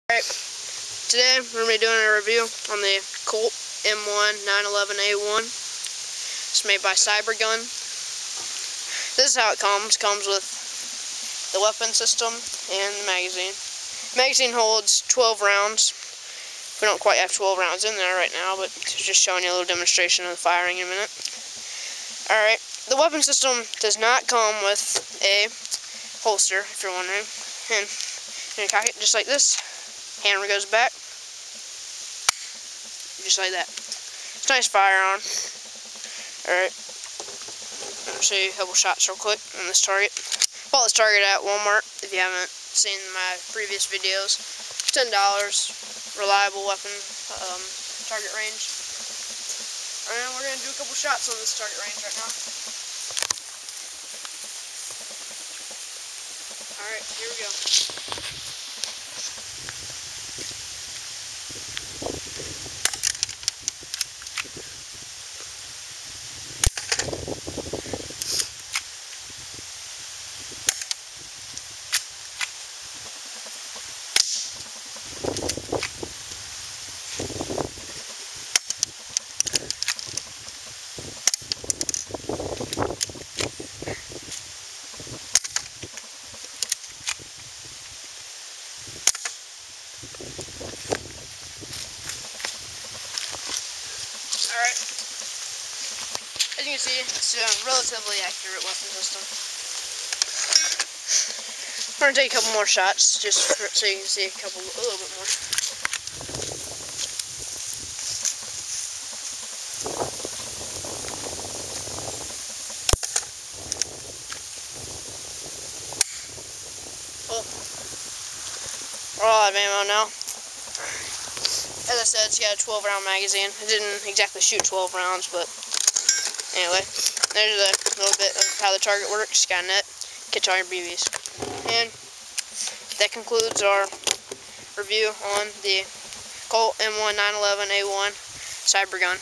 Alright, today we're going to be doing a review on the Colt M1911A1. It's made by Cybergun. This is how it comes. It comes with the weapon system and the magazine. The magazine holds 12 rounds. We don't quite have 12 rounds in there right now, but just showing you a little demonstration of the firing in a minute. Alright, the weapon system does not come with a holster, if you're wondering. And you cock it just like this. Hammer goes back, just like that. It's a nice firearm. Alright, I'll show you a couple shots real quick on this target. Bought this target at Walmart, if you haven't seen my previous videos. $10, reliable weapon, target range. And we're going to do a couple shots on this target range right now. Alright, here we go. Alright, as you can see, it's a relatively accurate weapon system. We're going to take a couple more shots, just so you can see a little bit more. Oh, we're all out of ammo now. As I said, it's got a 12-round magazine. It didn't exactly shoot 12 rounds, but anyway, there's a little bit of how the target works. Got a net, catch all your BBs. And that concludes our review on the Colt M1911A1 Cybergun.